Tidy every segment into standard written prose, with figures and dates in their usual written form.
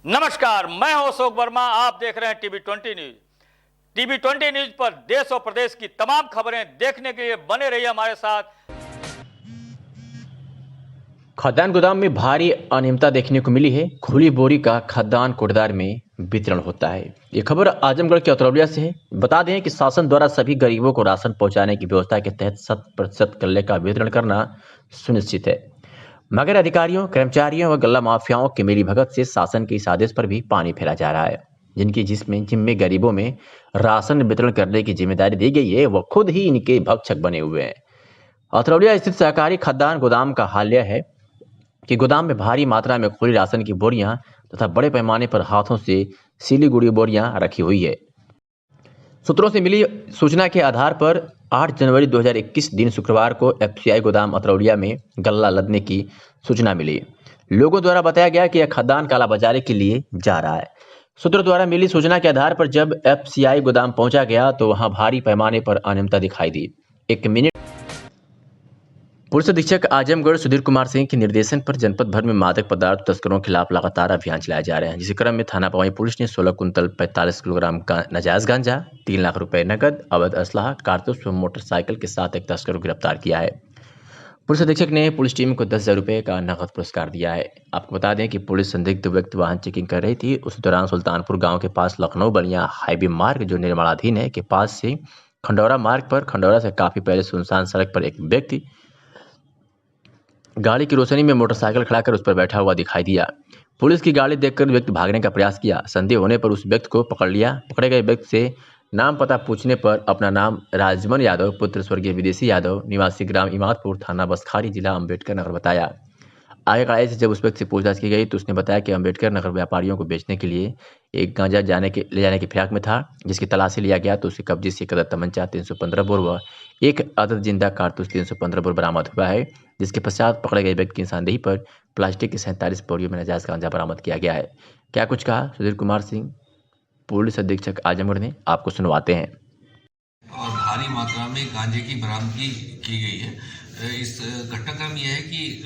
नमस्कार, मैं हूं अशोक वर्मा। आप देख रहे हैं टीवी 20 न्यूज। टीवी 20 न्यूज पर देश और प्रदेश की तमाम खबरें देखने के लिए बने रहिए हमारे साथ। खदान गोदाम में भारी अनियमितता देखने को मिली है। खुली बोरी का खदान कोटदार में वितरण होता है। ये खबर आजमगढ़ के अतरौलिया से है। बता दें कि शासन द्वारा सभी गरीबों को राशन पहुंचाने की व्यवस्था के तहत 100% गल्ले का वितरण करना सुनिश्चित है, मगर अधिकारियों, कर्मचारियों व गल्ला माफियाओं की मिलीभगत से शासन के इस आदेश पर भी पानी फेरा जा रहा है। जिनमें गरीबों में राशन वितरण करने की जिम्मेदारी दी गई है, वह खुद ही इनके भक्षक बने हुए हैं। अतरौलिया स्थित सहकारी खदान गोदाम का हालिया है कि गोदाम में भारी मात्रा में खुली राशन की बोरियां तथा बड़े पैमाने पर हाथों से सीली गुड़ी बोरियां रखी हुई है। सूत्रों से मिली सूचना के आधार पर 8 जनवरी 2021 दिन शुक्रवार को एफसीआई गोदाम अतरौलिया में गल्ला लदने की सूचना मिली। लोगों द्वारा बताया गया कि यह खदान कालाबाजारी के लिए जा रहा है। सूत्रों द्वारा मिली सूचना के आधार पर जब एफसीआई गोदाम पहुंचा गया तो वहां भारी पैमाने पर अनियमितता दिखाई दी। पुलिस अधीक्षक आजमगढ़ सुधीर कुमार सिंह के निर्देशन पर जनपद भर में मादक पदार्थ तस्करों के खिलाफ लगातार अभियान चलाए जा रहे हैं, जिस क्रम में थाना पवाई पुलिस ने 16 कुंतल 45 किलोग्राम का नाजायज गांजा, 3 लाख रुपए नकद, अवैध असलाह, कारतूस व मोटरसाइकिल के साथ एक तस्कर को गिरफ्तार किया है। पुलिस अधीक्षक ने पुलिस टीम को 10,000 रुपये का नकद पुरस्कार दिया है। आपको बता दें कि पुलिस संदिग्ध व्यक्ति वाहन चेकिंग कर रही थी। उस दौरान सुल्तानपुर गाँव के पास लखनऊ बलिया हाईवे मार्ग जो निर्माणाधीन है के पास से खंडौरा मार्ग पर खंडौरा से काफी पहले सुनसान सड़क पर एक व्यक्ति गाड़ी की रोशनी में मोटरसाइकिल खड़ा कर उस पर बैठा हुआ दिखाई दिया। पुलिस की गाड़ी देखकर व्यक्ति भागने का प्रयास किया। संदेह होने पर उस व्यक्ति को पकड़ लिया। पकड़े गए व्यक्ति से नाम पता पूछने पर अपना नाम राजमन यादव पुत्र स्वर्गीय विदेशी यादव निवासी ग्राम इमादपुर थाना बसखारी जिला अम्बेडकर नगर बताया। आगे कड़ाई से जब उस व्यक्ति से पूछताछ की गई तो उसने बताया कि अम्बेडकर नगर व्यापारियों को बेचने के लिए एक गांजा ले जाने की फिराक में था, जिसकी तलाशी लिया गया तो उसके कब्जे से एक अदद तमंचा 315 बोर व एक अदद जिंदा कारतूस 315 बोर बरामद हुआ है, जिसके पश्चात पकड़े गए व्यक्ति की निशानदेही पर प्लास्टिक की 47 बोरियों में नाजायज गांजा बरामद किया गया है। क्या कुछ कहा सुधीर कुमार सिंह, पुलिस अधीक्षक आजमगढ़ ने, आपको सुनवाते हैं। और भारी मात्रा में गांजे की बरामदगी की गई है। इस घटनाक्रम यह है कि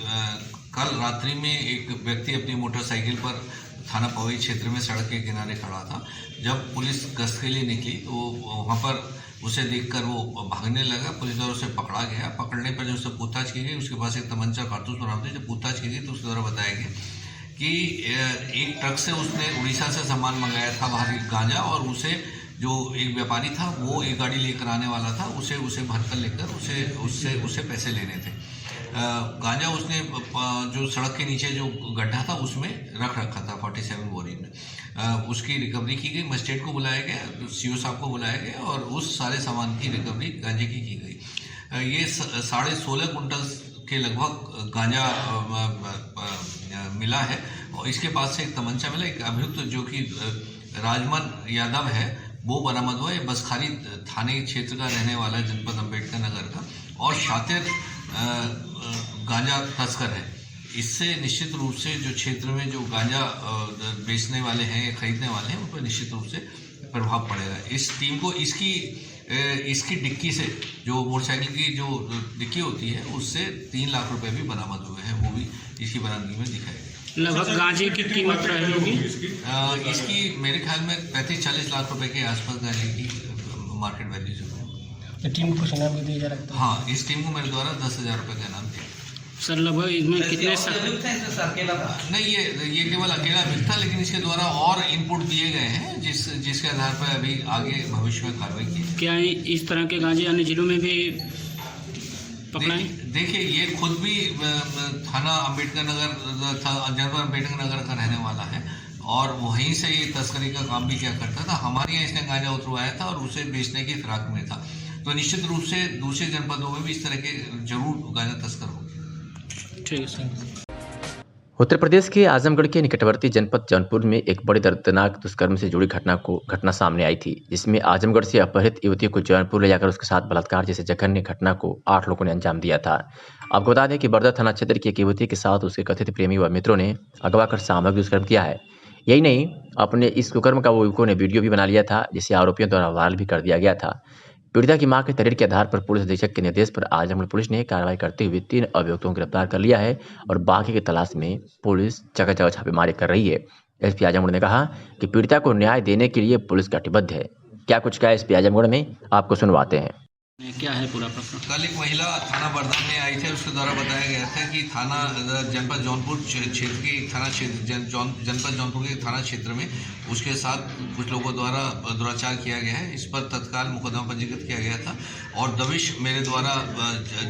कल रात्रि में एक व्यक्ति अपनी मोटरसाइकिल पर थाना पवई क्षेत्र में सड़क के किनारे खड़ा था। जब पुलिस गश्त के लिए निकली तो वहाँ पर उसे देखकर वो भागने लगा। पुलिस द्वारा उसे पकड़ा गया। पकड़ने पर जो उससे पूछताछ की गई उसके पास एक तमंचा कारतूस बरामद हुई। जब पूछताछ की गई तो उसके द्वारा बताया गया कि एक ट्रक से उसने उड़ीसा से सामान मंगाया था भारी गांजा, और उसे जो एक व्यापारी था वो एक गाड़ी लेकर आने वाला था, उसे भरकर लेकर उससे पैसे लेने थे। गांजा उसने जो सड़क के नीचे जो गड्ढा था उसमें रख रखा था 47 बोरी में। उसकी रिकवरी की गई। मजिस्ट्रेट को बुलाया गया, सीओ साहब को बुलाया गया और उस सारे सामान की रिकवरी गांजे की गई। ये 16.5 कुंटल के लगभग गांजा मिला है और इसके पास से एक तमंचा मिला। एक अभियुक्त जो कि राजमन यादव है वो बरामद हुआ। ये बसखारी थाने क्षेत्र का रहने वाला है, जनपद अम्बेडकर नगर का, और शातिर गांजा तस्कर है। इससे निश्चित रूप से जो क्षेत्र में जो गांजा बेचने वाले हैं, खरीदने वाले हैं, उन पर निश्चित रूप से प्रभाव पड़ेगा। इस टीम को इसकी डिक्की से जो मोटरसाइकिल की जो डिक्की होती है उससे 3 लाख रुपए भी बरामद हुए हैं, वो भी इसकी बरामदगी में दिखाई गई। लगभग गांजे की कीमत रहेगी इसकी मेरे ख्याल में 35-40 लाख रुपए के आसपास गांजे की मार्केट वैल्यू जो है। टीम को कुछ इनाम भी दिया जा रहा है? हाँ, इस टीम को मेरे द्वारा 10,000 रुपए का इनाम दिया। सर लगभग इसमें कितने नहीं, ये केवल अकेला अभियुक्त था, लेकिन इसके द्वारा और इनपुट दिए गए हैं जिसके आधार पर अभी आगे भविष्य में कार्रवाई की। क्या इस तरह के गांजे अन्य जिलों में भी पकड़ाएं? देखिए, ये खुद भी थाना अम्बेडकर नगर जनपद अम्बेडकर नगर का रहने वाला है और वहीं से ये तस्करी का काम भी क्या करता था। हमारे यहाँ इसने गांजा उतरवाया था और उसे बेचने की फिराक में था। तो निश्चित रूप से दूसरे जनपदों में भी इस तरह के जरूर गांजा तस्कर होंगे। ठीक है सर। उत्तर प्रदेश के आजमगढ़ के निकटवर्ती जनपद जौनपुर में एक बड़ी दर्दनाक दुष्कर्म से जुड़ी घटना सामने आई थी, जिसमें आजमगढ़ से अपहृत युवती को जौनपुर ले जाकर उसके साथ बलात्कार जैसे जघन्य घटना को 8 लोगों ने अंजाम दिया था। आपको बता दें कि बरदा थाना क्षेत्र की एक युवती के साथ उसके कथित प्रेमी व मित्रों ने अगवा कर सामूहिक दुष्कर्म किया है। यही नहीं, अपने इस कुकर्म का वो युवकों ने वीडियो भी बना लिया था, जिसे आरोपियों द्वारा वायरल भी कर दिया गया था। पीड़िता की मां के तहरीर के आधार पर पुलिस अधीक्षक के निर्देश पर आजमगढ़ पुलिस ने कार्रवाई करते हुए 3 अभियुक्तों को गिरफ्तार कर लिया है और बाकी की तलाश में पुलिस जगह जगह छापेमारी कर रही है। एसपी आजमगढ़ ने कहा कि पीड़िता को न्याय देने के लिए पुलिस कटिबद्ध है। क्या कुछ कहा एसपी आजमगढ़ में, आपको सुनवाते हैं। क्या है पूरा प्रश्न? कल एक महिला थाना बरधा में आई थी, उसके द्वारा बताया गया था कि थाना जनपद जौनपुर क्षेत्र के थाना क्षेत्र जनपद जौनपुर के थाना क्षेत्र में उसके साथ कुछ लोगों द्वारा दुराचार किया गया है। इस पर तत्काल मुकदमा पंजीकृत किया गया था और दबिश मेरे द्वारा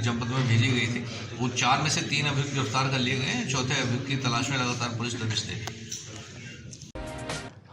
जनपद में भेजी गई थी। वो 4 में से 3 अभियुक्त गिरफ्तार कर लिए गए हैं। चौथे अभियुक्त की तलाश में लगातार पुलिस दबिश दे रही है।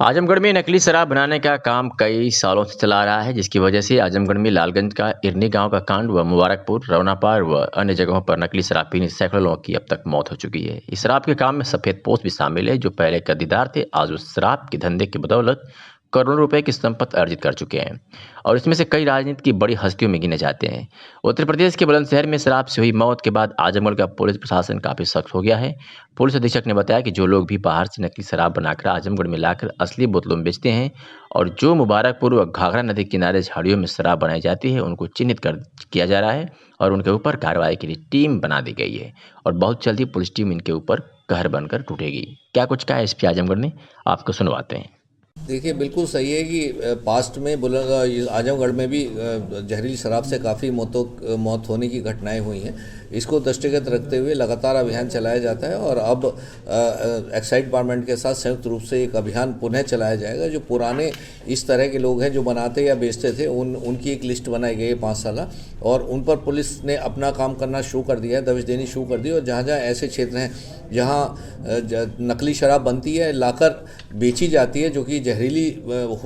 आजमगढ़ में नकली शराब बनाने का काम कई सालों से चला आ रहा है, जिसकी वजह से आजमगढ़ में लालगंज का इरनी गांव का कांड व मुबारकपुर, रौनापार व अन्य जगहों पर नकली शराब पीने से सैकड़ों लोगों की अब तक मौत हो चुकी है। इस शराब के काम में सफेद पोस्ट भी शामिल है, जो पहले कद्दीदार थे, आज उस शराब के धंधे की बदौलत करोड़ों रुपए की संपत्ति अर्जित कर चुके हैं और इसमें से कई राजनीति की बड़ी हस्तियों में गिने जाते हैं। उत्तर प्रदेश के बुलंदशहर में शराब से हुई मौत के बाद आजमगढ़ का पुलिस प्रशासन काफी सख्त हो गया है। पुलिस अधीक्षक ने बताया कि जो लोग भी बाहर से नकली शराब बनाकर आजमगढ़ में लाकर असली बोतलों में बेचते हैं और जो मुबारकपुर व घाघरा नदी के किनारे झाड़ियों में शराब बनाई जाती है, उनको चिन्हित किया जा रहा है और उनके ऊपर कार्रवाई के लिए टीम बना दी गई है और बहुत जल्दी पुलिस टीम इनके ऊपर कहर बनकर टूटेगी। क्या कुछ कहा एसपी आजमगढ़ ने, आपको सुनवाते हैं। देखिए, बिल्कुल सही है कि पास्ट में आजमगढ़ में भी जहरीली शराब से काफ़ी मौत होने की घटनाएं हुई हैं। इसको दृष्टिगत रखते हुए लगातार अभियान चलाया जाता है और अब एक्साइज डिपार्टमेंट के साथ संयुक्त रूप से एक अभियान पुनः चलाया जाएगा। जो पुराने इस तरह के लोग हैं जो बनाते या बेचते थे, उनकी एक लिस्ट बनाई गई है 5 साल और उन पर पुलिस ने अपना काम करना शुरू कर दिया है, दबिश देनी शुरू कर दी। और जहाँ जहाँ ऐसे क्षेत्र हैं जहाँ नकली शराब बनती है, लाकर बेची जाती है, जो कि जहरीली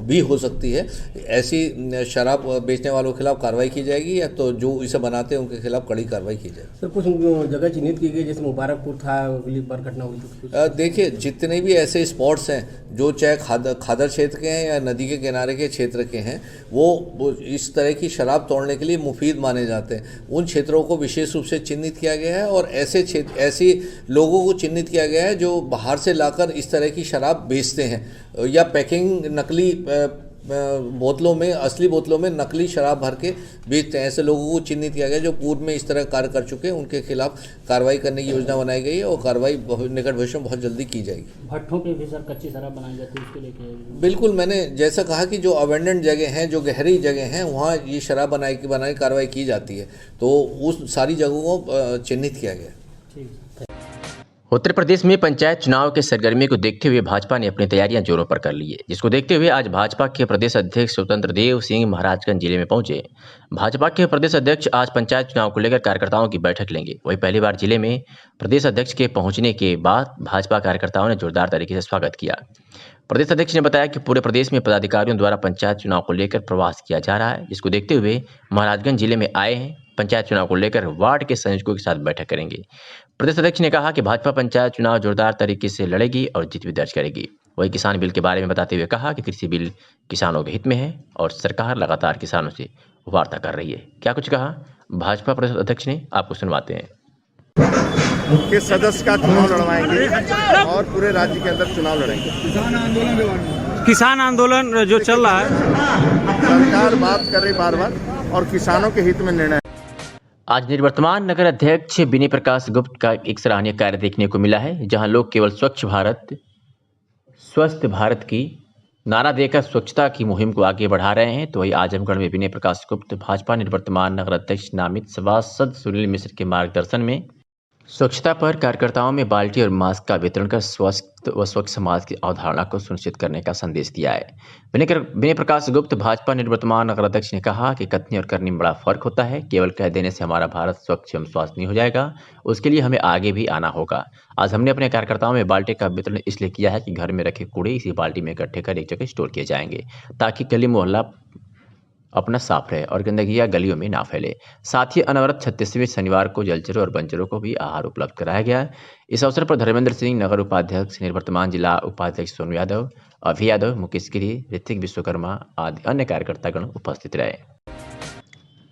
भी हो सकती है, ऐसी शराब बेचने वालों के खिलाफ कार्रवाई की जाएगी या तो जो इसे बनाते हैं उनके खिलाफ कड़ी कार्रवाई की जाएगी। सर, कुछ जगह चिन्हित की गई, जैसे मुबारकपुर था, अगली बार घटना हुई थी। देखिए, जितने भी ऐसे स्पॉट्स हैं जो चाहे खादर क्षेत्र के हैं या नदी के किनारे के क्षेत्र के हैं, वो इस तरह की शराब तोड़ने के लिए मुफीद माने जाते हैं। उन क्षेत्रों को विशेष रूप से चिन्हित किया गया है और ऐसे लोगों को चिन्हित किया गया है जो बाहर से लाकर इस तरह की शराब बेचते हैं या पैकिंग नकली बोतलों में, असली बोतलों में नकली शराब भर के बेचते हैं। ऐसे लोगों को चिन्हित किया गया जो पूर्व में इस तरह कार्य कर चुके हैं। उनके खिलाफ कार्रवाई करने की योजना बनाई गई है और कार्रवाई निकट भविष्य में बहुत जल्दी की जाएगी। भट्ठों पे भी सर कच्ची शराब बनाई जाती है, उसके लेके बिल्कुल, मैंने जैसा कहा कि जो अबेंडेंट जगह हैं, जो गहरी जगह हैं, वहाँ ये शराब बनाने की कार्रवाई की जाती है, तो उस सारी जगहों को चिन्हित किया गया। ठीक है। उत्तर प्रदेश में पंचायत चुनाव के सरगर्मी को देखते हुए भाजपा ने अपनी तैयारियां जोरों पर कर ली है, जिसको देखते हुए आज भाजपा के प्रदेश अध्यक्ष स्वतंत्र देव सिंह महाराजगंज जिले में पहुंचे। भाजपा के प्रदेश अध्यक्ष आज पंचायत चुनाव को लेकर कार्यकर्ताओं की बैठक लेंगे। वहीं पहली बार जिले में प्रदेश अध्यक्ष के पहुंचने के बाद भाजपा कार्यकर्ताओं ने जोरदार तरीके से स्वागत किया। प्रदेश अध्यक्ष ने बताया कि पूरे प्रदेश में पदाधिकारियों द्वारा पंचायत चुनाव को लेकर प्रवास किया जा रहा है, जिसको देखते हुए महाराजगंज जिले में आए हैं। पंचायत चुनाव को लेकर वार्ड के संयोजकों के साथ बैठक करेंगे। प्रदेश अध्यक्ष ने कहा कि भाजपा पंचायत चुनाव जोरदार तरीके से लड़ेगी और जीत भी दर्ज करेगी। वही किसान बिल के बारे में बताते हुए कहा कि कृषि बिल किसानों के हित में है और सरकार लगातार किसानों से वार्ता कर रही है। क्या कुछ कहा भाजपा प्रदेश अध्यक्ष ने, आपको सुनवाते हैं। के सदस्य का चुनाव लड़वाएंगे और पूरे राज्य के अंदर चुनाव लड़ेंगे। किसान आंदोलन जो चल रहा है, सरकार बात कर रही बार बार और किसानों के हित में निर्णय। आज निवर्तमान नगर अध्यक्ष विनय प्रकाश गुप्त का एक सराहनीय कार्य देखने को मिला है, जहां लोग केवल स्वच्छ भारत स्वस्थ भारत की नारा देकर स्वच्छता की मुहिम को आगे बढ़ा रहे हैं। तो वही आजमगढ़ में विनय प्रकाश गुप्त भाजपा निवर्तमान नगर अध्यक्ष नामित सभासद सुनील मिश्र के मार्गदर्शन में स्वच्छता पर कार्यकर्ताओं में बाल्टी और मास्क का वितरण कर स्वस्थ व स्वच्छ समाज की अवधारणा को सुनिश्चित करने का संदेश दिया है। विनय प्रकाश गुप्त भाजपा निवर्तमान नगर अध्यक्ष ने कहा कि कथनी और करनी में बड़ा फर्क होता है। केवल कह देने से हमारा भारत स्वच्छ एवं स्वास्थ्य नहीं हो जाएगा, उसके लिए हमें आगे भी आना होगा। आज हमने अपने कार्यकर्ताओं में बाल्टी का वितरण इसलिए किया है कि घर में रखे कूड़े इसी बाल्टी में इकट्ठे कर एक जगह स्टोर किए जाएंगे, ताकि गली मोहल्ला अपना साफ रहे और गंदगियां गलियों में ना फैले। साथ ही अनवरत 36वें शनिवार को जलचरों और बंचरों को भी आहार उपलब्ध कराया गया। इस अवसर पर धर्मेंद्र सिंह नगर उपाध्यक्ष, निवर्तमान जिला उपाध्यक्ष सोनू यादव, अभि यादव, मुकेश गिरी, ऋतिक विश्वकर्मा आदि अन्य कार्यकर्तागण उपस्थित रहे।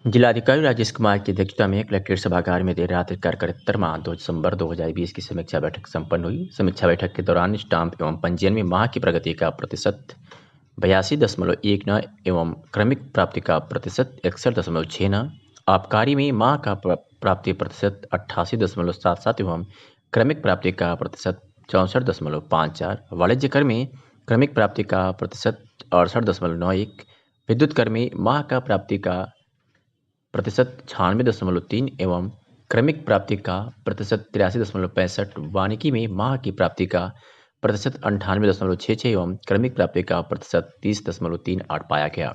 जिलाधिकारी राजेश कुमार की अध्यक्षता में कलेक्ट्रेट सभागार में देर रात 2 दिसंबर 2020 की समीक्षा बैठक संपन्न हुई। समीक्षा बैठक के दौरान स्टाम्प एवं पंजीयन में माह की प्रगति का प्रतिशत 82.19 एवं क्रमिक प्राप्ति का प्रतिशत 61.69, आबकारी में माह का प्राप्ति प्रतिशत 88.77 एवं क्रमिक प्राप्ति का प्रतिशत 64.54, वाणिज्य कर्मी क्रमिक प्राप्ति का प्रतिशत 68.91, विद्युत कर्मी माह का प्राप्ति का प्रतिशत 96.3 एवं क्रमिक प्राप्ति का प्रतिशत 83.65, वानिकी में माह की प्राप्ति का प्रतिशत 98.66 एवं क्रमिक प्राप्ति का प्रतिशत 30.38 पाया गया।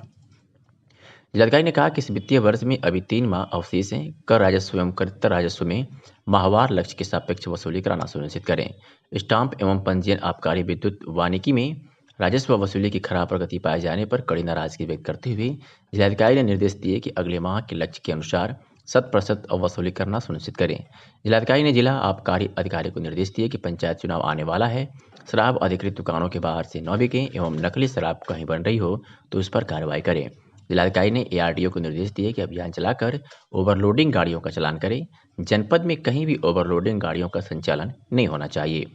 जिलाधिकारी ने कहा कि इस वित्तीय वर्ष में अभी 3 माह अवशेष हैं। कर राजस्व एवं कर राजस्व में माहवार लक्ष्य के सापेक्ष वसूली कराना सुनिश्चित करें। स्टाम्प एवं पंजीयन, आबकारी, विद्युत, वानिकी में राजस्व वसूली की खराब प्रगति पाए जाने पर कड़ी नाराजगी व्यक्त करते हुए जिलाधिकारी ने निर्देश दिए कि अगले माह के लक्ष्य के अनुसार 100% वसूली करना सुनिश्चित करें। जिलाधिकारी ने जिला आबकारी अधिकारी को निर्देश दिए कि पंचायत चुनाव आने वाला है, शराब अधिकृत दुकानों के बाहर से न बिके एवं नकली शराब कहीं बन रही हो तो उस पर कार्रवाई करें। जिलाधिकारी ने ARDO को निर्देश दिए कि अभियान चलाकर ओवरलोडिंग गाड़ियों का चालान करें। जनपद में कहीं भी ओवरलोडिंग गाड़ियों का संचालन नहीं होना चाहिए।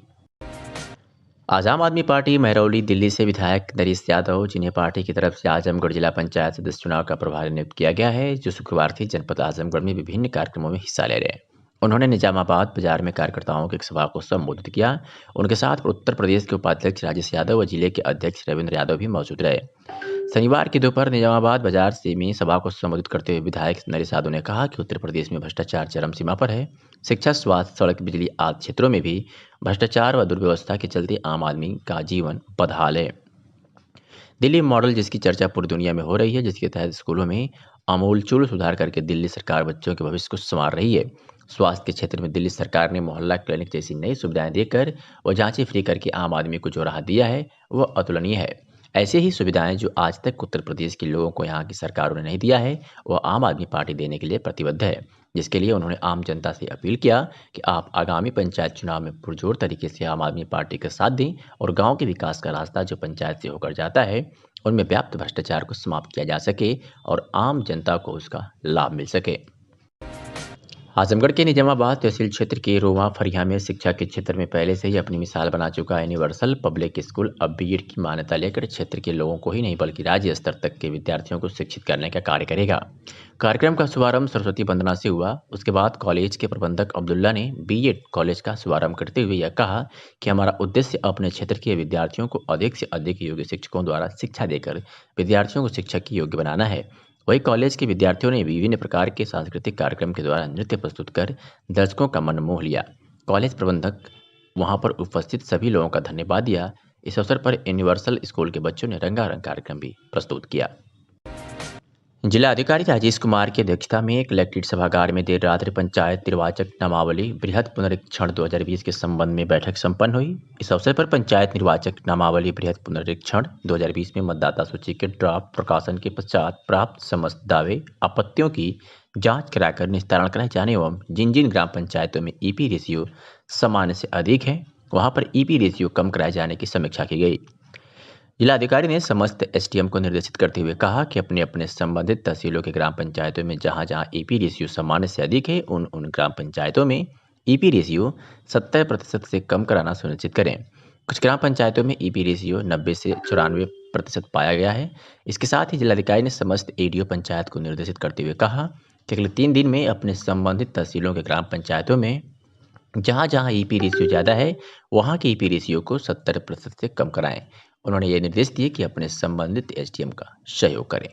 आज आम आदमी पार्टी महरौली दिल्ली से विधायक नरेश यादव, जिन्हें पार्टी की तरफ से आजमगढ़ जिला पंचायत सदस्य चुनाव का प्रभारी नियुक्त किया गया है, जो शुक्रवार से जनपद आजमगढ़ में विभिन्न कार्यक्रमों में हिस्सा ले रहे हैं। उन्होंने निजामाबाद बाजार में कार्यकर्ताओं की एक सभा को संबोधित किया। उनके साथ उत्तर प्रदेश के उपाध्यक्ष राजेश यादव व जिले के अध्यक्ष रविंद्र यादव भी मौजूद रहे। शनिवार की दोपहर निजामाबाद बाजार से में सभा को संबोधित करते हुए विधायक नरेश यादव ने कहा कि उत्तर प्रदेश में भ्रष्टाचार चरम सीमा पर है। शिक्षा, स्वास्थ्य, सड़क, बिजली आदि क्षेत्रों में भी भ्रष्टाचार व दुर्व्यवस्था के चलते आम आदमी का जीवन बदहाल है। दिल्ली मॉडल, जिसकी चर्चा पूरी दुनिया में हो रही है, जिसके तहत स्कूलों में आमूलचूल सुधार करके दिल्ली सरकार बच्चों के भविष्य को संवार रही है। स्वास्थ्य के क्षेत्र में दिल्ली सरकार ने मोहल्ला क्लिनिक जैसी नई सुविधाएं देकर व जांचें फ्री करके आम आदमी को जो राहत दिया है वह अतुलनीय है। ऐसे ही सुविधाएं जो आज तक उत्तर प्रदेश के लोगों को यहाँ की सरकारों ने नहीं दिया है, वह आम आदमी पार्टी देने के लिए प्रतिबद्ध है। जिसके लिए उन्होंने आम जनता से अपील किया कि आप आगामी पंचायत चुनाव में पुरजोर तरीके से आम आदमी पार्टी का साथ दें और गांव के विकास का रास्ता जो पंचायत से होकर जाता है, उनमें व्याप्त भ्रष्टाचार को समाप्त किया जा सके और आम जनता को उसका लाभ मिल सके। आजमगढ़ के निजामाबाद तहसील क्षेत्र के रोवा फरिया में शिक्षा के क्षेत्र में पहले से ही अपनी मिसाल बना चुका यूनिवर्सल पब्लिक स्कूल अब बीएड की मान्यता लेकर क्षेत्र के लोगों को ही नहीं बल्कि राज्य स्तर तक के विद्यार्थियों को शिक्षित करने का कार्य करेगा। कार्यक्रम का शुभारंभ सरस्वती वंदना से हुआ। उसके बाद कॉलेज के प्रबंधक अब्दुल्ला ने बीएड कॉलेज का शुभारंभ करते हुए यह कहा कि हमारा उद्देश्य अपने क्षेत्र के विद्यार्थियों को अधिक से अधिक योग्य शिक्षकों द्वारा शिक्षा देकर विद्यार्थियों को शिक्षक की योग्य बनाना है। वही कॉलेज के विद्यार्थियों ने विभिन्न प्रकार के सांस्कृतिक कार्यक्रम के द्वारा नृत्य प्रस्तुत कर दर्शकों का मन मोह लिया। कॉलेज प्रबंधक वहां पर उपस्थित सभी लोगों का धन्यवाद दिया। इस अवसर पर यूनिवर्सल स्कूल के बच्चों ने रंगारंग कार्यक्रम भी प्रस्तुत किया। जिला अधिकारी राजेश कुमार की अध्यक्षता में कलेक्ट्रेट सभागार में देर रात्रि पंचायत निर्वाचक नामावली बृहद पुनरीक्षण 2020 के संबंध में बैठक संपन्न हुई। इस अवसर पर पंचायत निर्वाचक नामावली बृहद पुनरीक्षण 2020 में मतदाता सूची के ड्राफ्ट प्रकाशन के पश्चात प्राप्त समस्त दावे आपत्तियों की जांच कराकर निस्तारण कराए जाने एवं जिन जिन ग्राम पंचायतों में ईपी रेशियो सामान्य से अधिक है वहां पर ईपी रेशियो कम कराए जाने की समीक्षा की गई। जिलाधिकारी ने समस्त एसडीएम को निर्देशित करते हुए कहा कि अपने अपने संबंधित तहसीलों के ग्राम पंचायतों में जहां जहां ईपी रेशियो सामान्य से अधिक है उन ग्राम पंचायतों में ईपी रेशियो 70% से कम कराना सुनिश्चित करें। कुछ ग्राम पंचायतों में ईपी रेशियो 90 से 94% पाया गया है। इसके साथ ही जिलाधिकारी ने समस्त एडीओ पंचायत को निर्देशित करते हुए कहा कि अगले 3 दिन में अपने संबंधित तहसीलों के ग्राम पंचायतों में जहां जहां ईपी रेशियो ज़्यादा है वहां के ईपी रेशियो को 70% से कम कराएं। उन्होंने ये निर्देश दिए कि अपने संबंधित एसडीएम का सहयोग करें।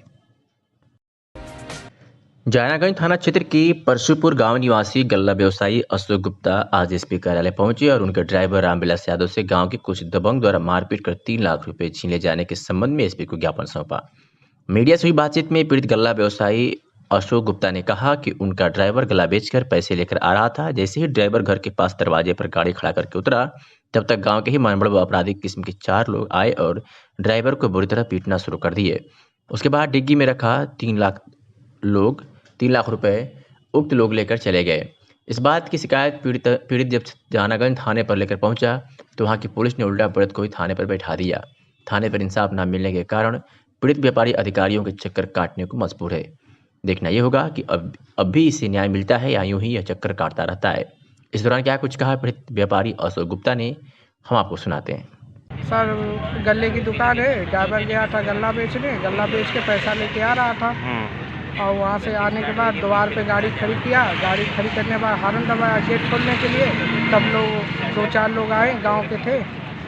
जायनागंज थाना क्षेत्र के परशुपुर गांव निवासी गल्ला व्यवसायी अशोक गुप्ता आज एसपी कार्यालय पहुंचे और उनके ड्राइवर रामविलास यादव से गांव के कुछ दबंग द्वारा मारपीट कर 3 लाख रुपए छीन ले जाने के संबंध में एसपी को ज्ञापन सौंपा। मीडिया से हुई बातचीत में पीड़ित गल्ला व्यवसायी अशोक गुप्ता ने कहा कि उनका ड्राइवर गला बेचकर पैसे लेकर आ रहा था। जैसे ही ड्राइवर घर के पास दरवाजे पर गाड़ी खड़ा करके उतरा तब तक गांव के ही मनबड़ व आपराधिक किस्म के 4 लोग आए और ड्राइवर को बुरी तरह पीटना शुरू कर दिए। उसके बाद डिग्गी में रखा 3 लाख रुपए उक्त लोग लेकर चले गए। इस बात की शिकायत पीड़ित जब जानागंज थाने पर लेकर पहुंचा तो वहां की पुलिस ने उल्टा पीड़ित को ही थाने पर बैठा दिया। थाने पर इंसाफ न मिलने के कारण पीड़ित व्यापारी अधिकारियों के चक्कर काटने को मजबूर है। देखना यह होगा कि अब भी इसे न्याय मिलता है या यूं ही यह चक्कर काटता रहता है। इस दौरान क्या कुछ कहा पीड़ित व्यापारी अशोक गुप्ता ने, हम आपको सुनाते हैं। सर गल्ले की दुकान है, ड्राइवर गया था गल्ला बेचने, गल्ला बेच के पैसा लेके आ रहा था। और वहाँ से आने के बाद द्वार पे गाड़ी खड़ी किया। गाड़ी खड़ी करने के बाद हॉर्न दबाया गेट खोलने के लिए। तब लोग 2-4 लोग आए, गांव के थे,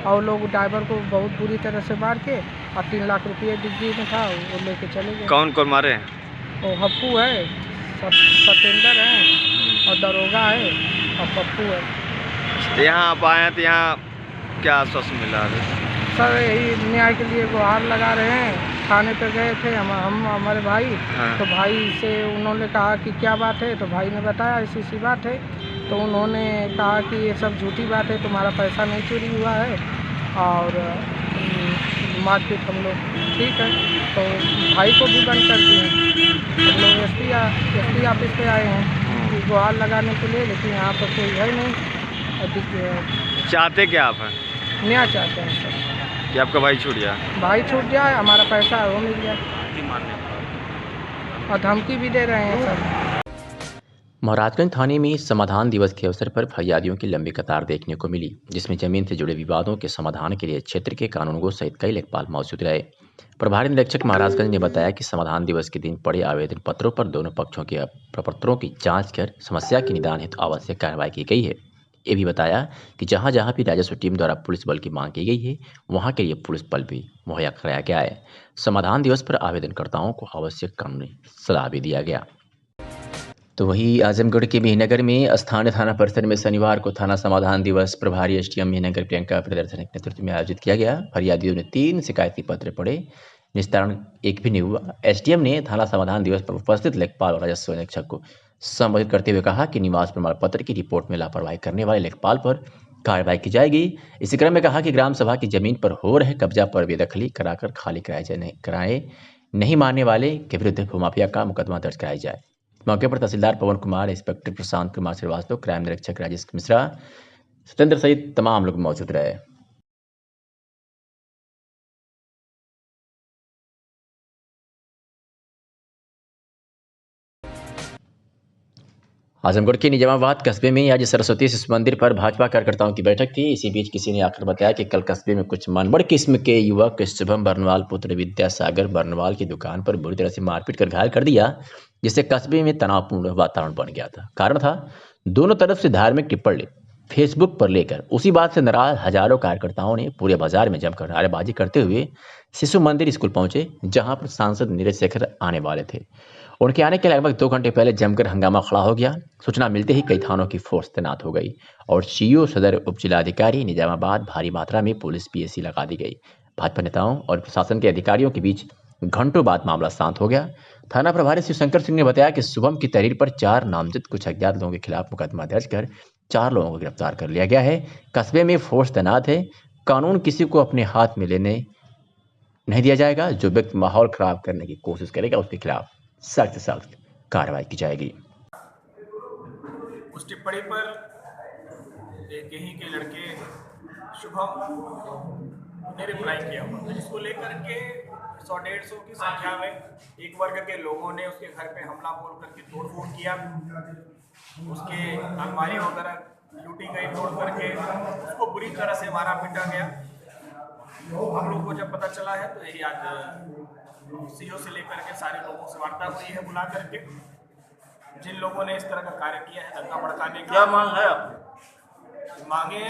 और लोग ड्राइवर को बहुत बुरी तरह से मार के और 3 लाख रुपये डिग्गी में था वो लेके चले गए। कौन कौन मारे? वो हप्पू है, सतेंद्र है, और दरोगा है, और पप्पू है। तो यहाँ आप आए हैं तो यहाँ क्या आश्वासन मिला है? सर यही न्याय के लिए गुहार लगा रहे हैं। थाने पे गए थे हम हमारे भाई। हाँ। तो भाई से उन्होंने कहा कि क्या बात है, तो भाई ने बताया ऐसी बात है। तो उन्होंने कहा कि ये सब झूठी बात है, तुम्हारा पैसा नहीं चोरी हुआ है, और मारपीट हम लोग ठीक है। तो भाई को भी बंद कर दिए। हम लोग एसपी ऑफिस पे आए हैं कि गुहार लगाने के लिए, लेकिन यहाँ पर कोई है नहीं। चाहते क्या आप हैं? न्याय चाहते हैं सर कि आपका भाई छूट गया? भाई छूट जाए, हमारा पैसा है वो मिल जाए, और धमकी भी दे रहे हैं सर। महाराजगंज थाने में समाधान दिवस के अवसर पर फरियादियों की लंबी कतार देखने को मिली, जिसमें जमीन से जुड़े विवादों के समाधान के लिए क्षेत्र के कानूनगो सहित कई लेखपाल मौजूद रहे। प्रभारी निरीक्षक महाराजगंज ने बताया कि समाधान दिवस के दिन पड़े आवेदन पत्रों पर दोनों पक्षों के प्रपत्रों की जांच कर समस्या के निदान हेतु आवश्यक कार्रवाई की गई है। ये भी बताया कि जहां जहां भी राजस्व टीम द्वारा पुलिस बल की मांग की गई है, वहां के लिए पुलिस बल भी मुहैया कराया गया है। समाधान दिवस पर आवेदनकर्ताओं को आवश्यक कानूनी सलाह भी दिया गया। तो वहीं आजमगढ़ के मेहनगर में स्थानीय थाना परिसर में शनिवार को थाना समाधान दिवस प्रभारी एसडीएम मेहनगर प्रियंका प्रदर्शन के नेतृत्व में आयोजित किया गया। फरियादियों ने 3 शिकायती पत्र पढ़े, निस्तारण एक भी नहीं हुआ। एसडीएम ने थाना समाधान दिवस पर उपस्थित लेखपाल और राजस्व निरीक्षक को संबोधित करते हुए कहा कि निवास प्रमाण पत्र की रिपोर्ट में लापरवाही करने वाले लेखपाल पर कार्रवाई की जाएगी। इसी क्रम में कहा कि ग्राम सभा की जमीन पर हो रहे कब्जा पर बेदखली कराकर खाली कराए नहीं मानने वाले के विरुद्ध भूमाफिया का मुकदमा दर्ज कराया जाए। मौके पर तहसीलदार पवन कुमार, इंस्पेक्टर प्रशांत कुमार श्रीवास्तव, क्राइम निरीक्षक राजेश मिश्रा, सतेंद्र सहित तमाम लोग मौजूद रहे। आजमगढ़ के निजामाबाद कस्बे में आज सरस्वती शिशु मंदिर पर भाजपा कार्यकर्ताओं की बैठक थी। इसी बीच किसी ने आकर बताया कि कल कस्बे में कुछ मनबड़ किस्म के युवक शुभम बर्नवाल पुत्र विद्यासागर बर्नवाल की दुकान पर बुरी तरह से मारपीट कर घायल कर दिया, जिससे कस्बे में तनावपूर्ण वातावरण बन गया था। कारण था दोनों तरफ से धार्मिक टिप्पणी फेसबुक पर लेकर। उसी बात से नाराज हजारों कार्यकर्ताओं ने पूरे बाजार में जमकर नारेबाजी करते हुए शिशु मंदिर स्कूल पहुंचे, जहां पर सांसद नीरज शेखर आने वाले थे। उनके आने के लगभग 2 घंटे पहले जमकर हंगामा खड़ा हो गया। सूचना मिलते ही कई थानों की फोर्स तैनात हो गई और सीईओ सदर उपजिलाधिकारी निजामाबाद भारी मात्रा में पुलिस पीएसी लगा दी गई। भाजपा नेताओं और प्रशासन के अधिकारियों के बीच घंटों बाद मामला शांत हो गया। थाना प्रभारी शिवशंकर सिंह ने बताया कि शुभम की तहरीर पर 4 नामजद कुछ अज्ञात लोगों के खिलाफ मुकदमा दर्ज कर 4 लोगों को गिरफ्तार कर लिया गया है। कस्बे में फोर्स तैनात है। कानून किसी को अपने हाथ में लेने नहीं दिया जाएगा। जो व्यक्ति माहौल खराब करने की कोशिश करेगा उसके खिलाफ सख्त से सख्त कार्रवाई की जाएगी। उस टिप्पणी पर एक यहीं के लड़के शुभम ने रिप्लाई किया, जिसको लेकर के 100-150 की संख्या में एक वर्ग के लोगों ने उसके घर पे हमला बोल करके तोड़फोड़ किया। उसके अलमारी वगैरह लूटी गई तोड़ करके, उसको बुरी तरह से मारा पीटा गया। हम लोग को जब पता चला है तो यही आज सीओ से लेकर के सारे लोगों से वार्ता हुई है बुला करके। जिन लोगों ने इस तरह का कार्य किया है दंगा भड़काने की, क्या मांग है आपकी? मांगे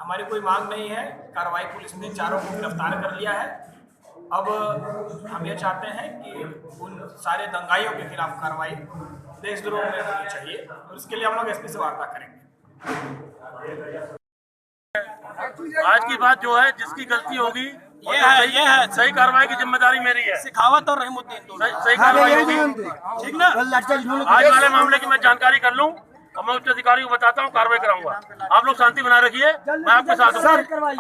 हमारी कोई मांग नहीं है। कार्रवाई पुलिस ने 4 को गिरफ्तार कर लिया है। अब हम ये चाहते हैं कि उन सारे दंगाइयों के खिलाफ कार्रवाई देशद्रोह में होनी चाहिए और इसके लिए हम लोग एसपी से वार्ता करेंगे। आज की बात जो है, जिसकी गलती होगी ये है सही कार्रवाई की जिम्मेदारी मेरी है। सिखावत और रहमुद्दीन सही कार्रवाई होगी, ठीक ना। आज वाले मामले की मैं जानकारी कर लूं और मैं उच्च अधिकारी को बताता हूं, कार्रवाई कराऊंगा। आप लोग शांति बनाए रखिए, मैं आपके साथ हूं। कार्रवाई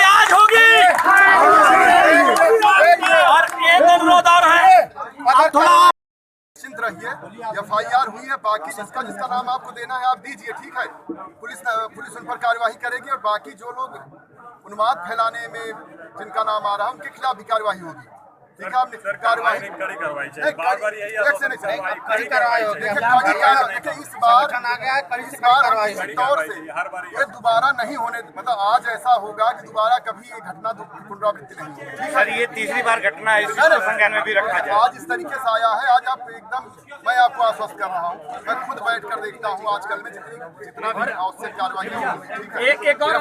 आज होगी और एक अनुरोध और है, थोड़ा निश्चिंत रहिए। FIR हुई है, बाकी जिसका नाम आपको देना है आप दीजिए, ठीक है। पुलिस उन पर कार्यवाही करेगी और बाकी जो लोग उन्माद फैलाने में जिनका नाम आ रहा है उनके खिलाफ भी कार्यवाही होगी। ठीक है, आपने कार्रवाई कड़ी कार्रवाई नहीं, चाहिए, बार-बार यही एक से नहीं, कड़ी कार्रवाई देखिए, चाहिए। देखिए, इस बार हम इसी तौर से हर बार ये दोबारा नहीं होने, मतलब आज ऐसा होगा कि दोबारा कभी ये घटना पुनरावृत्ति नहीं होगी, ठीक है? सर ये तीसरी बार घटना है, इसको संज्ञान में भी रखा जाए। आज इस तरीके से आया है, आज आप एकदम, मैं आपको आश्वस्त कर रहा हूँ, मैं खुद बैठ कर देखता हूँ आजकल में जितना भी आवश्यक कार्रवाई एक और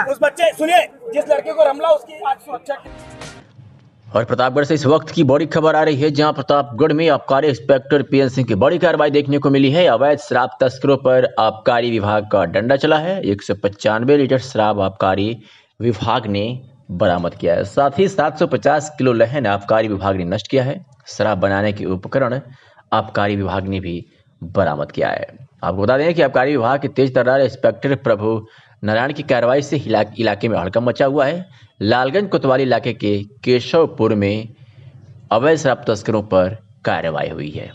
उस बच्चे, सुनिए, जिस लड़के को रमला उसकी आज सुरक्षा। और प्रतापगढ़ से इस वक्त की बड़ी खबर आ रही है, जहां प्रतापगढ़ में आबकारी इंस्पेक्टर पीएन सिंह की बड़ी कार्रवाई देखने को मिली है। अवैध शराब तस्करों पर आबकारी विभाग का डंडा चला है। 195 लीटर शराब आबकारी विभाग ने बरामद किया है। साथ ही 750 किलो लहन आबकारी विभाग ने नष्ट किया है। शराब बनाने के उपकरण आबकारी विभाग ने भी बरामद किया है। आपको बता दें कि आबकारी विभाग के तेज तर्रार इंस्पेक्टर प्रभु नारायण की कार्रवाई से इलाके में हड़कंप मचा हुआ है। लालगंज कोतवाली इलाके के केशवपुर में अवैध शराब तस्करों पर कार्रवाई हुई है।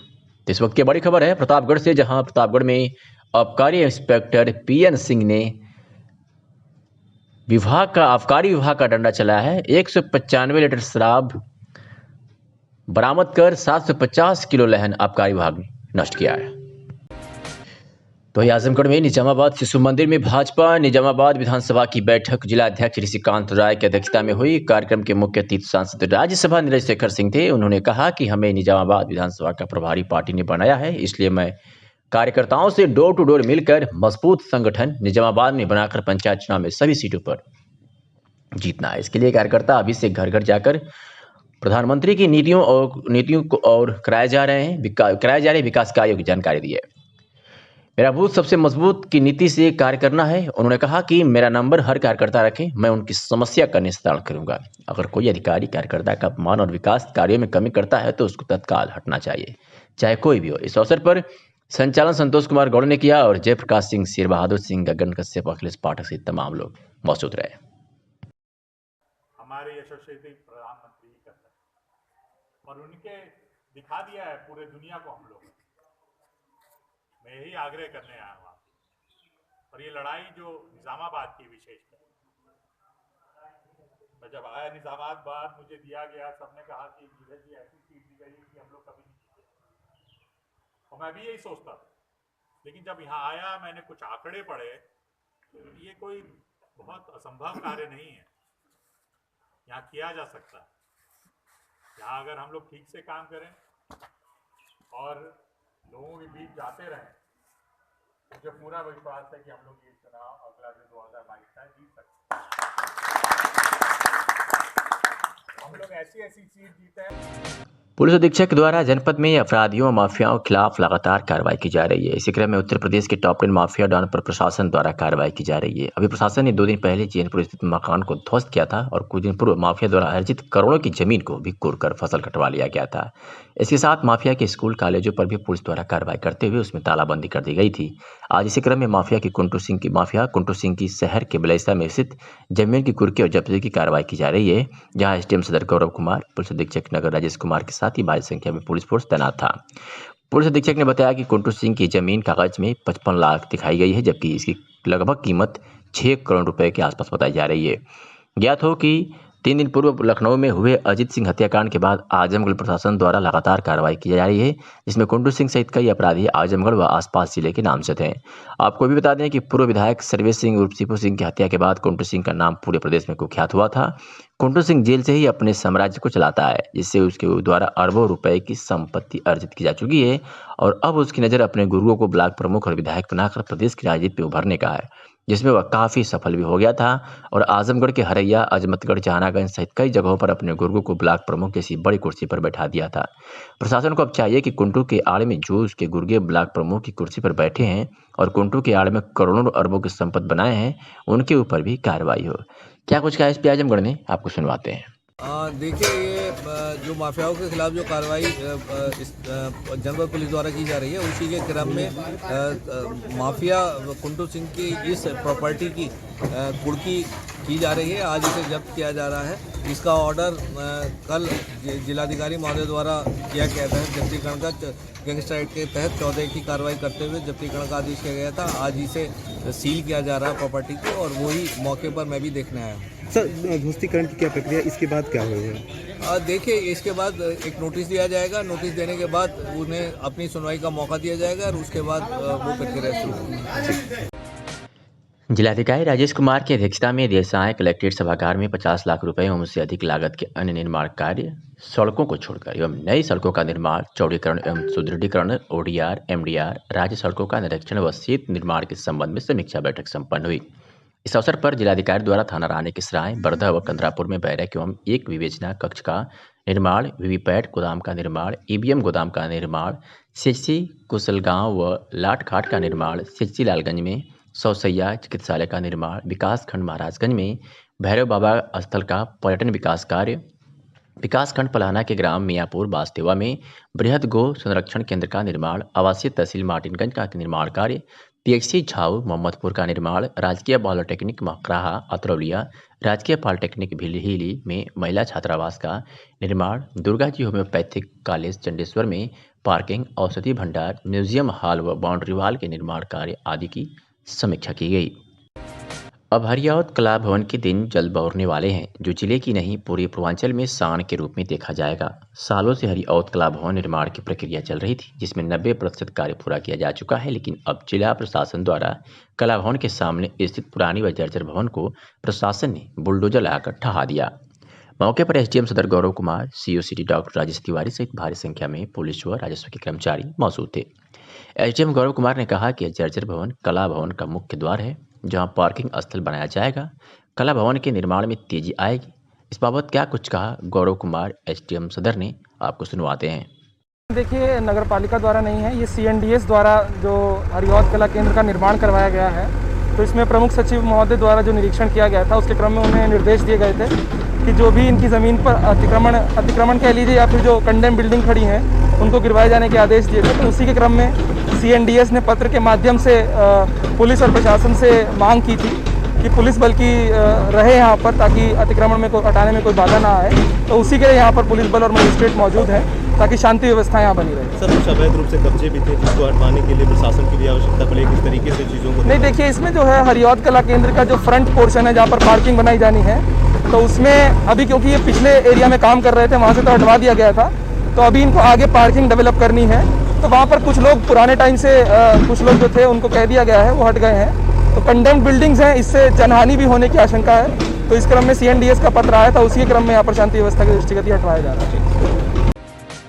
इस वक्त की बड़ी खबर है प्रतापगढ़ से, जहां प्रतापगढ़ में आबकारी इंस्पेक्टर पीएन सिंह ने आबकारी विभाग का डंडा चलाया है। 195 लीटर शराब बरामद कर 750 किलो लहन आबकारी विभाग ने नष्ट किया है। तो आजमगढ़ में निजामाबाद शिशु मंदिर में भाजपा निजामाबाद विधानसभा की बैठक जिला अध्यक्ष ऋषिकांत राय की अध्यक्षता में हुई। कार्यक्रम के मुख्य अतिथि सांसद राज्यसभा नीरज शेखर सिंह थे। उन्होंने कहा कि हमें निजामाबाद विधानसभा का प्रभारी पार्टी ने बनाया है, इसलिए मैं कार्यकर्ताओं से डोर टू डोर मिलकर मजबूत संगठन निजामाबाद में बनाकर पंचायत चुनाव में सभी सीटों पर जीतना है। इसके लिए कार्यकर्ता अभी से घर घर जाकर प्रधानमंत्री की नीतियों को और कराए जा रहे विकास कार्यों की जानकारी दी है। मेरा बूथ सबसे मजबूत की नीति से कार्य करना है। उन्होंने कहा कि मेरा नंबर हर कार्यकर्ता रखे, मैं उनकी समस्या का निस्तारण करूंगा। अगर कोई अधिकारी कार्यकर्ता का अपमान और विकास कार्यों में कमी करता है तो उसको तत्काल हटना चाहिए, चाहे कोई भी हो। इस अवसर पर संचालन संतोष कुमार गौड़ ने किया और जयप्रकाश सिंह, शेर बहादुर सिंह, गगन कश्यप, अखिलेश पाठक सहित तमाम लोग मौजूद रहे। हमारे यशस्वी प्रधानमंत्री करते हैं और उनके दिखा दिया है पूरे दुनिया को हम लोग। मैं यही आग्रह करने आया हूँ और ये लड़ाई जो निजामाबाद की विशेषकर, मैं जब आया निजामाबाद मुझे दिया गया, सबने कहा कि नीरज जी ऐसी सीट दी गई कि हम लोग कभी नहीं जीते, और मैं भी यही सोचता था। लेकिन जब यहाँ आया मैंने कुछ आंकड़े पढ़े, तो ये कोई बहुत असंभव कार्य नहीं है, यहाँ किया जा सकता है। यहाँ अगर हम लोग ठीक से काम करें और लोगों के बीच जाते रहें, मुझे पूरा विश्वास है कि हम लोग ये चुनाव अगला जो 2022 का जीत सकते हैं। हम लोग ऐसी सीट जीते हैं। पुलिस अधीक्षक द्वारा जनपद में अपराधियों और माफियाओं के खिलाफ लगातार कार्रवाई की जा रही है। इसी क्रम में उत्तर प्रदेश के टॉप 10 माफिया डॉन पर प्रशासन द्वारा कार्रवाई की जा रही है। अभी प्रशासन ने 2 दिन पहले चैनपुर स्थित मकान को ध्वस्त किया था और कुछ दिन पूर्व माफिया द्वारा अर्जित करोड़ों की जमीन को भी कोड़कर फसल कटवा लिया गया था। इसके साथ माफिया के स्कूल कॉलेजों पर भी पुलिस द्वारा कार्रवाई करते हुए उसमें तालाबंदी कर दी गई थी। आज इसी क्रम में माफिया कुंटू सिंह की शहर के बलैसा में स्थित जमीन की कुर्की और जब्ती की कार्रवाई की जा रही है, जहां एसडीएम सदर गौरव कुमार, पुलिस अधीक्षक नगर राजेश कुमार के साथ ही भारी संख्या में पुलिस फोर्स तैनात था। पुलिस अधीक्षक ने बताया कि कुंटू सिंह की जमीन कागज में 55 लाख दिखाई गई है, जबकि इसकी लगभग कीमत 6 करोड़ रुपए के आसपास बताई जा रही है। ज्ञात हो कि 3 दिन पूर्व लखनऊ में हुए अजित सिंह हत्याकांड के बाद आजमगढ़ प्रशासन द्वारा लगातार कार्रवाई की जा रही है, जिसमें कुंटू सिंह सहित कई अपराधी आजमगढ़ व आसपास जिले के नामजद हैं। आपको भी बता दें कि पूर्व विधायक सर्वेश सिंह उर्फ सीपू सिंह की हत्या के बाद कुंटू सिंह का नाम पूरे प्रदेश में कुख्यात हुआ था। कुंटू सिंह जेल से ही अपने साम्राज्य को चलाता है, जिससे उसके द्वारा अरबों रुपए की संपत्ति अर्जित की जा चुकी है और अब उसकी नज़र अपने गुरुओं को ब्लॉक प्रमुख और विधायक बनाकर प्रदेश की राजनीति पे उभरने का है, जिसमें वह काफ़ी सफल भी हो गया था और आजमगढ़ के हरैया, अजमतगढ़, जहानागंज सहित कई जगहों पर अपने गुर्गों को ब्लॉक प्रमुख जैसी बड़ी कुर्सी पर बैठा दिया था। प्रशासन को अब चाहिए कि कुंटू के आड़ में जो उसके गुर्गे ब्लॉक प्रमुख की कुर्सी पर बैठे हैं और कुंटू के आड़ में करोड़ों अरबों की संपत्ति बनाए हैं, उनके ऊपर भी कार्रवाई हो। क्या कुछ कहा एसपी आजमगढ़ ने, आपको सुनवाते हैं। देखिए, ये जो माफियाओं के खिलाफ जो कार्रवाई जनपद पुलिस द्वारा की जा रही है, उसी के क्रम में माफिया कुंटू सिंह की इस प्रॉपर्टी की कुर्की की जा रही है। आज इसे जब्त किया जा रहा है। इसका ऑर्डर कल जिलाधिकारी महोदय द्वारा किया गया था। जब्तीकरण का गैंगस्टर एक्ट के तहत 14 की कार्रवाई करते हुए जब्तीकरण का आदेश किया गया था। आज इसे सील किया जा रहा है प्रॉपर्टी को, और वही मौके पर मैं भी देखने आया हूँ। सर, ध्वस्तीकरण की क्या प्रक्रिया, इसके बाद क्या होगा? देखिए, इसके बाद एक नोटिस दिया जाएगा। नोटिस देने के बाद उन्हें अपनी सुनवाई का मौका दिया जाएगा और उसके बाद वो प्रक्रिया शुरू होगी। जिलाधिकारी राजेश कुमार की अध्यक्षता में देर सांय कलेक्ट्रेट सभागार में 50 लाख रुपए एवं उससे अधिक लागत के अन्य निर्माण कार्य, सड़कों को छोड़कर एवं नई सड़कों का निर्माण, चौड़ीकरण एवं सुदृढ़ीकरण, ओडीआर, एमडीआर, राज्य सड़कों का निरीक्षण व सेतु निर्माण के संबंध में समीक्षा बैठक संपन्न हुई। इस अवसर पर जिलाधिकारी द्वारा थाना रानी के सराय, बरधा व कंदरापुर में बैरक एवं एक विवेचना कक्ष का निर्माण, वीवीपैट गोदाम का निर्माण, ईवीएम गोदाम का निर्माण, सीएचसी कुशलगांव व लाटघाट का निर्माण, सीएचसी लालगंज में सौसैया चिकित्सालय का निर्माण, विकासखंड महाराजगंज में भैरव बाबा स्थल का पर्यटन विकास कार्य, विकासखंड पलाना के ग्राम मियापुर बास्तेवा में बृहद गो संरक्षण केंद्र का निर्माण, आवासीय तहसील मार्टिनगंज का निर्माण कार्य, पीएचसी झाऊ मोहम्मदपुर का निर्माण, राजकीय पॉलिटेक्निक मकराहा अतरौलिया, राजकीय पॉलिटेक्निक भिलहिली में महिला छात्रावास का निर्माण, दुर्गा जी होम्योपैथिक कॉलेज चंडेश्वर में पार्किंग, औषधि भंडार, म्यूजियम हॉल व बाउंड्री वॉल के निर्माण कार्य आदि की समीक्षा की गई। अब हरिऔध कला भवन के दिन जल्द बहुरने वाले हैं, जो जिले की नहीं पूरे पूर्वांचल में शान के रूप में देखा जाएगा। सालों से हरिऔध कला भवन निर्माण की प्रक्रिया चल रही थी, जिसमें 90% कार्य पूरा किया जा चुका है, लेकिन अब जिला प्रशासन द्वारा कला भवन के सामने स्थित पुरानी व जर्जर भवन को प्रशासन ने बुलडोजर लगाकर ढहा दिया। मौके पर एसडीएम सदर Gaurav Kumar, CO city doctor Rajesh Tiwari सहित भारी संख्या में पुलिस व राजस्व के कर्मचारी मौजूद थे। एसडीएम गौरव कुमार ने कहा कि जर्जर भवन कला भवन का मुख्य द्वार है, जहां पार्किंग स्थल बनाया जाएगा। कला भवन के निर्माण में तेजी आएगी। इस बाबत क्या कुछ कहा गौरव कुमार एसडीएम सदर ने, आपको सुनवाते हैं। देखिए, नगर पालिका द्वारा नहीं है, ये CNDS द्वारा जो हरिऔध कला केंद्र का निर्माण करवाया गया है। तो इसमें प्रमुख सचिव महोदय द्वारा जो निरीक्षण किया गया था, उसके क्रम में उन्हें निर्देश दिए गए थे कि जो भी इनकी ज़मीन पर अतिक्रमण कह लीजिए या फिर जो कंडेम बिल्डिंग खड़ी हैं, उनको गिरवाए जाने के आदेश दिए थे। तो उसी के क्रम में CNDS ने पत्र के माध्यम से पुलिस और प्रशासन से मांग की थी कि पुलिस बल की रहे यहाँ पर, ताकि अतिक्रमण में हटाने में कोई बाधा ना आए। तो उसी के लिए यहाँ पर पुलिस बल और मजिस्ट्रेट मौजूद हैं, ताकि शांति व्यवस्था यहाँ बनी रहे। सर, कुछ अवैध रूप से कब्जे भी थे, जिसको हटवाने के लिए प्रशासन की भी आवश्यकता पड़ेगी। किस तरीके से चीज़ों को नहीं, देखिए, इसमें जो है हरिऔध कला केंद्र का जो फ्रंट पोर्शन है, जहाँ पर पार्किंग बनाई जानी है, तो उसमें अभी क्योंकि ये पिछले एरिया में काम कर रहे थे, वहाँ से तो हटवा दिया गया था। तो अभी इनको आगे पार्किंग डेवलप करनी है। तो वहाँ पर कुछ लोग पुराने टाइम से कुछ लोग जो थे उनको कह दिया गया है, वो हट गए हैं। तो कंडेम्ड बिल्डिंग्स हैं, इससे जनहानि भी होने की आशंका है। तो इस क्रम में CNDS का पत्र आया था, उसी के क्रम में यहाँ पर शांति व्यवस्था की दृष्टिगत हटवाया जा रहा है।